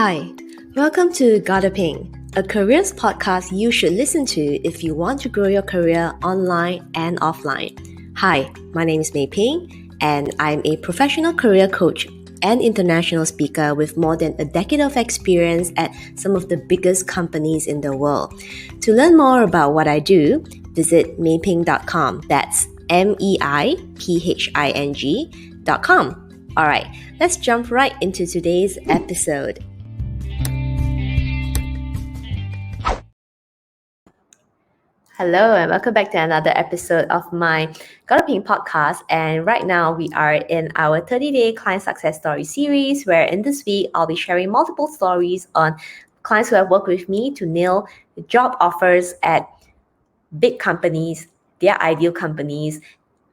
Hi, welcome to Gotta Ping, a careers podcast you should listen to if you want to grow your career online and offline. Hi, my name is Mei Ping, and I'm a professional career coach and international speaker with more than a decade of experience at some of the biggest companies in the world. To learn more about what I do, visit meiping.com. That's meiping.com. Alright, let's jump right into today's episode. Hello and welcome back to another episode of my Gotta Ping podcast. And right now we are in our 30-day client success story series, where in this week I'll be sharing multiple stories on clients who have worked with me to nail job offers at big companies, their ideal companies,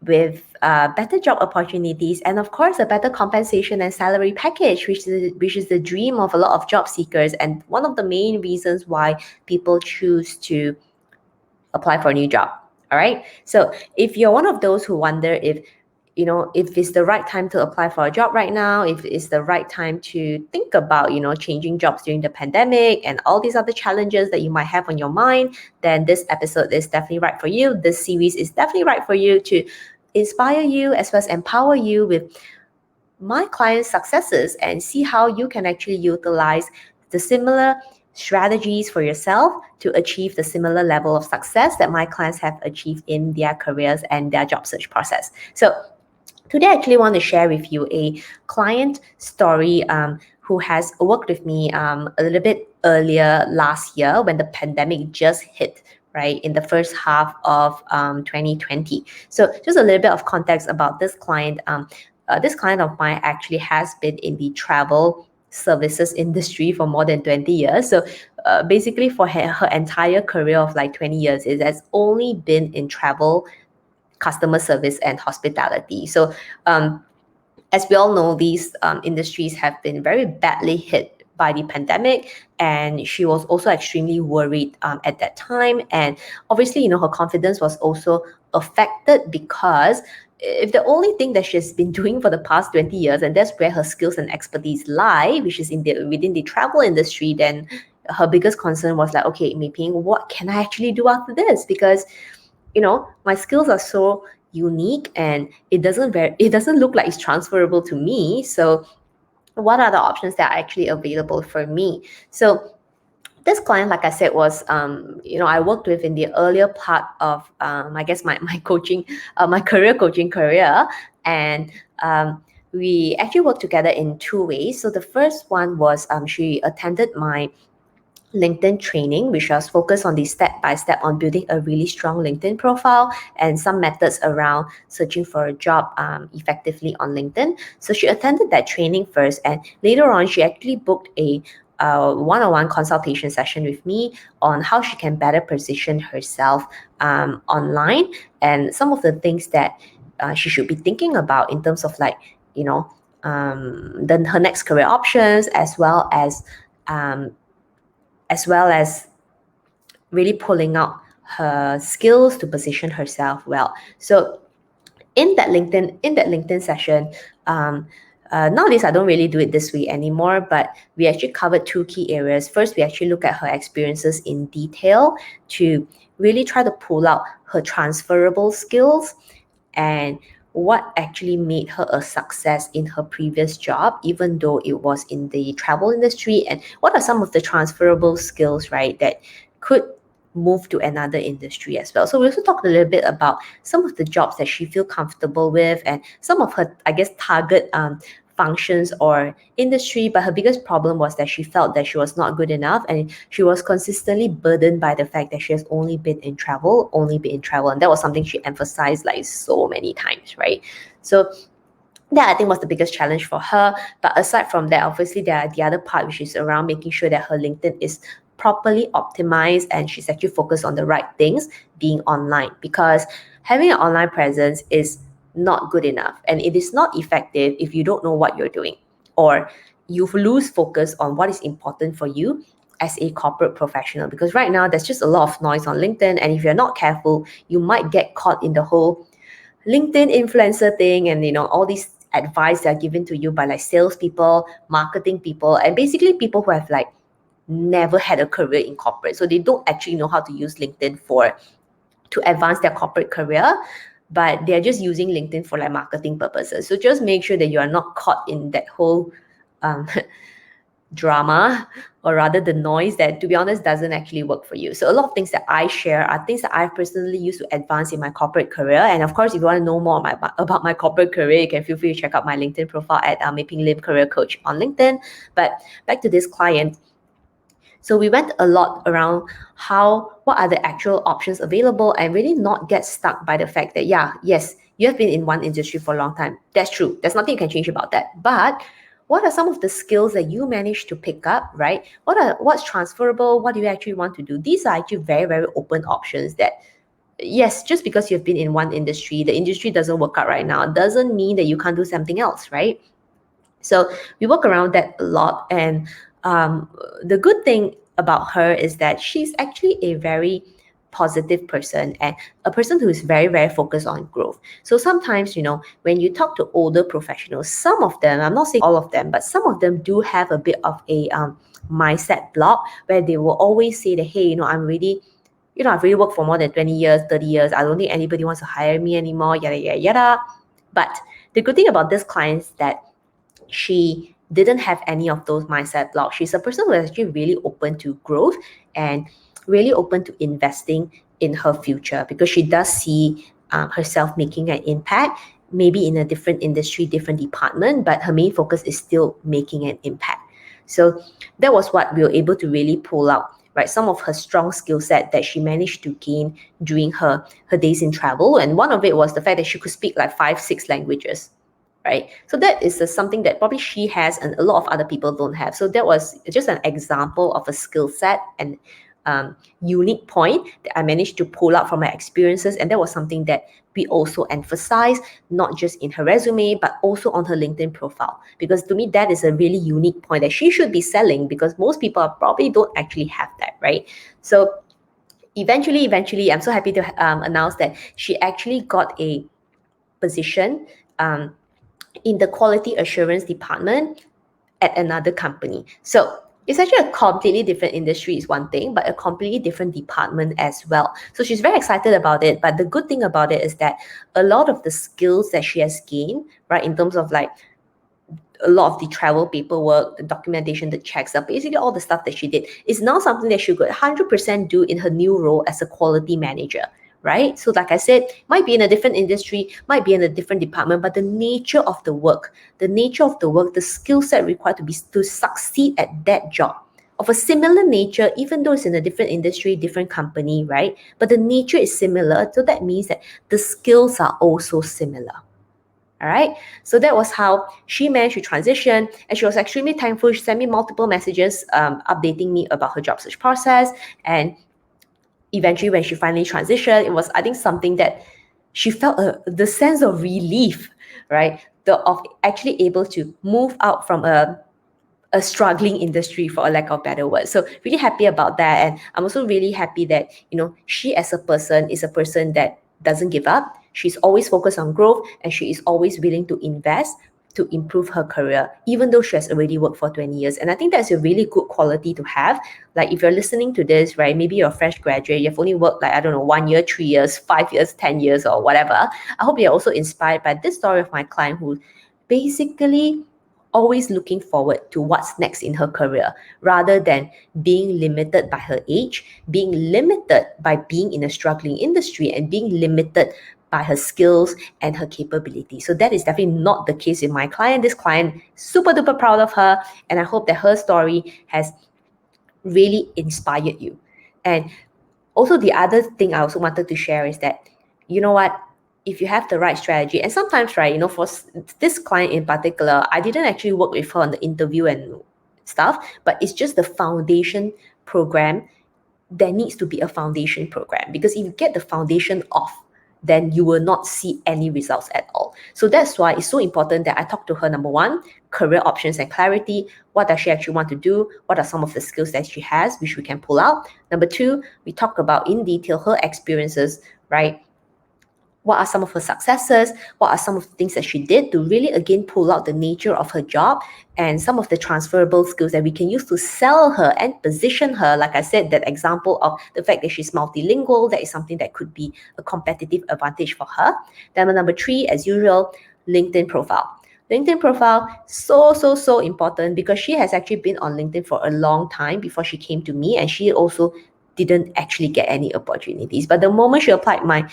with better job opportunities and of course a better compensation and salary package, which is the dream of a lot of job seekers and one of the main reasons why people choose to apply for a new job. All right. So if you're one of those who wonder if it's the right time to apply for a job right now, if it's the right time to think about, changing jobs during the pandemic and all these other challenges that you might have on your mind, then this episode is definitely right for you. This series is definitely right for you to inspire you as well as empower you with my clients' successes and see how you can actually utilize the similar strategies for yourself to achieve the similar level of success that my clients have achieved in their careers and their job search process. So today, I actually want to share with you a client story who has worked with me a little bit earlier last year when the pandemic just hit, right, in the first half of 2020. So just a little bit of context about this client. This client of mine actually has been in the travel services industry for more than 20 years. So basically for her entire career of like 20 years, it has only been in travel, customer service and hospitality. So as we all know, these industries have been very badly hit by the pandemic, and she was also extremely worried at that time. And obviously, her confidence was also affected because if the only thing that she's been doing for the past 20 years, and that's where her skills and expertise lie, which is within the travel industry, then her biggest concern was like, okay, Mei Ping, what can I actually do after this? Because my skills are so unique and it doesn't look like it's transferable to me. So what are the options that are actually available for me? So this client, like I said, was I worked with in the earlier part of I guess my coaching, my career, and we actually worked together in two ways. So the first one was she attended my LinkedIn training, which was focused on the step-by-step on building a really strong LinkedIn profile and some methods around searching for a job effectively on LinkedIn. So she attended that training first, and later on she actually booked a one-on-one consultation session with me on how she can better position herself online and some of the things that she should be thinking about in terms of like, then her next career options, as well as really pulling out her skills to position herself well. So in that LinkedIn session, nowadays I don't really do it this way anymore, but we actually covered two key areas. First, we actually look at her experiences in detail to really try to pull out her transferable skills and what actually made her a success in her previous job, even though it was in the travel industry, and what are some of the transferable skills, right, that could move to another industry as well. So we also talked a little bit about some of the jobs that she feel comfortable with and some of her, I guess, target functions or industry, but her biggest problem was that she felt that she was not good enough and she was consistently burdened by the fact that she has only been in travel, and that was something she emphasized like so many times, right? So that I think was the biggest challenge for her. But aside from that, obviously there are the other part, which is around making sure that her LinkedIn is properly optimized and she's actually focused on the right things being online, because having an online presence is not good enough and it is not effective if you don't know what you're doing, or you lose focus on what is important for you as a corporate professional. Because right now there's just a lot of noise on LinkedIn, and if you're not careful, you might get caught in the whole LinkedIn influencer thing and all these advice that are given to you by like salespeople, marketing people, and basically people who have like never had a career in corporate. So they don't actually know how to use LinkedIn to advance their corporate career, but they're just using LinkedIn for like marketing purposes. So just make sure that you are not caught in that whole drama, or rather the noise that, to be honest, doesn't actually work for you. So a lot of things that I share are things that I've personally used to advance in my corporate career. And of course, if you want to know more about my corporate career, you can feel free to check out my LinkedIn profile at Mei Ping Lim Career Coach on LinkedIn. But back to this client. So we went a lot around what are the actual options available, and really not get stuck by the fact that, yes, you have been in one industry for a long time. That's true. There's nothing you can change about that. But what are some of the skills that you managed to pick up, right? What's transferable? What do you actually want to do? These are actually very, very open options that, yes, just because you've been in one industry, the industry doesn't work out right now, doesn't mean that you can't do something else, right? So we work around that a lot. And the good thing about her is that she's actually a very positive person, and a person who is very, very focused on growth. So sometimes, when you talk to older professionals, some of them, I'm not saying all of them, but some of them do have a bit of a mindset block, where they will always say that, hey, I've really worked for more than 20 years, 30 years. I don't think anybody wants to hire me anymore, yada, yada, yada. But the good thing about this client is that she didn't have any of those mindset blocks. She's a person who is actually really open to growth and really open to investing in her future, because she does see herself making an impact, maybe in a different industry, different department, but her main focus is still making an impact. So that was what we were able to really pull out, right? Some of her strong skill set that she managed to gain during her days in travel. And one of it was the fact that she could speak like 5-6 languages, right? So that is something that probably she has and a lot of other people don't have. So that was just an example of a skill set and unique point that I managed to pull out from my experiences. And that was something that we also emphasize, not just in her resume, but also on her LinkedIn profile. Because to me, that is a really unique point that she should be selling, because most people probably don't actually have that, right? So eventually, I'm so happy to announce that she actually got a position in the quality assurance department at another company. So it's actually a completely different industry is one thing, but a completely different department as well. So she's very excited about it. But the good thing about it is that a lot of the skills that she has gained, right, in terms of like a lot of the travel paperwork, the documentation, the checks, basically all the stuff that she did, is now something that she could 100% do in her new role as a quality manager, right? So like I said, might be in a different industry, might be in a different department, but the nature of the work, the skill set required to succeed at that job, of a similar nature, even though it's in a different industry, different company, right? But the nature is similar, so that means that the skills are also similar. All right. So that was how she managed to transition. And she was extremely thankful. She sent me multiple messages updating me about her job search process. And eventually, when she finally transitioned, it was, I think, something that she felt the sense of relief, right? Of actually able to move out from a struggling industry, for a lack of better word. So really happy about that. And I'm also really happy that, she as a person is a person that doesn't give up. She's always focused on growth, and she is always willing to invest to improve her career, even though she has already worked for 20 years. And I think that's a really good quality to have. Like if you're listening to this, right, maybe you're a fresh graduate, you've only worked like, 1 year, 3 years, 5 years, 10 years, or whatever. I hope you're also inspired by this story of my client, who basically always looking forward to what's next in her career, rather than being limited by her age, being limited by being in a struggling industry, and being limited by her skills and her capability. So that is definitely not the case with my client. This client, super duper proud of her, and I hope that her story has really inspired you. And also the other thing I also wanted to share is that, you know what, if you have the right strategy, and sometimes, right, for this client in particular, I didn't actually work with her on the interview and stuff, but it's just the foundation program. There needs to be a foundation program, because if you get the foundation off, then you will not see any results at all. So that's why it's so important that I talk to her. Number one, career options and clarity. What does she actually want to do? What are some of the skills that she has, which we can pull out? Number two, we talk about in detail her experiences, right? what are some of her successes, what are some of the things that she did to really, again, pull out the nature of her job and some of the transferable skills that we can use to sell her and position her. Like I said, that example of the fact that she's multilingual, that is something that could be a competitive advantage for her. Then number 3, as usual, LinkedIn profile. LinkedIn profile, so important, because she has actually been on LinkedIn for a long time before she came to me, and she also didn't actually get any opportunities. But the moment she applied my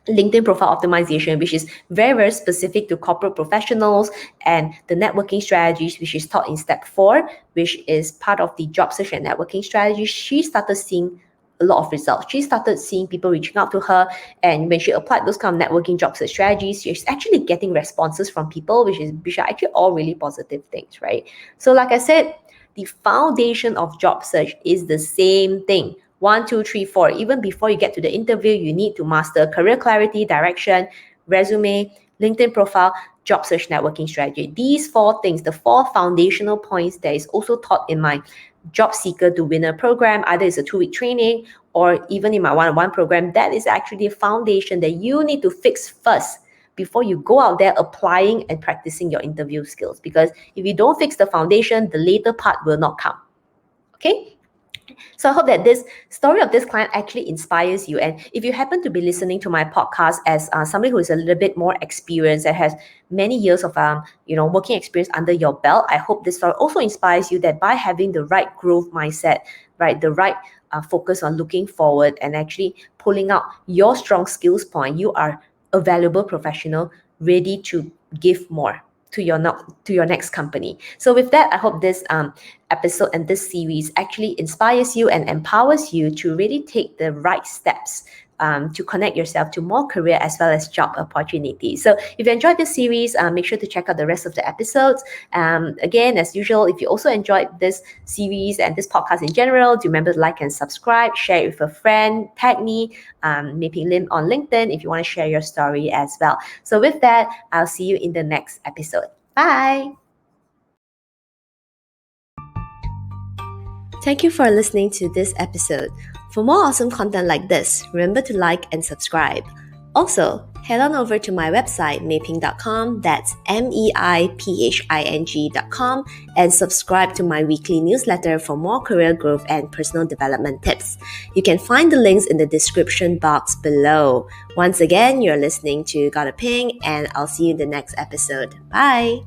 LinkedIn profile optimization, which is very specific to corporate professionals, and the networking strategies, which is taught in step 4, which is part of the job search and networking strategy, she started seeing a lot of results. She started seeing people reaching out to her, and when she applied those kind of networking job search strategies, she's actually getting responses from people, which are actually all really positive things, right? So like I said, the foundation of job search is the same thing. 1, 2, 3, 4. Even before you get to the interview, you need to master career clarity, direction, resume, LinkedIn profile, job search, networking strategy. These 4 things, the 4 foundational points that is also taught in my Job Seeker to Winner program, either it's a 2-week training or even in my one-on-one program, that is actually a foundation that you need to fix first before you go out there applying and practicing your interview skills. Because if you don't fix the foundation, the later part will not come. Okay? So I hope that this story of this client actually inspires you. And if you happen to be listening to my podcast as somebody who is a little bit more experienced and has many years of working experience under your belt, I hope this story also inspires you that by having the right growth mindset, right, the right focus on looking forward and actually pulling out your strong skills point, you are a valuable professional ready to give more to your next company. So with that, I hope this episode and this series actually inspires you and empowers you to really take the right steps to connect yourself to more career as well as job opportunities. So if you enjoyed this series, make sure to check out the rest of the episodes. Again, as usual, if you also enjoyed this series and this podcast in general, do remember to like and subscribe, share it with a friend, tag me, maybe Lim on LinkedIn if you want to share your story as well. So with that, I'll see you in the next episode. Bye! Thank you for listening to this episode. For more awesome content like this, remember to like and subscribe. Also, head on over to my website, meiping.com, that's meiping.com, and subscribe to my weekly newsletter for more career growth and personal development tips. You can find the links in the description box below. Once again, you're listening to Gotta Ping, and I'll see you in the next episode. Bye!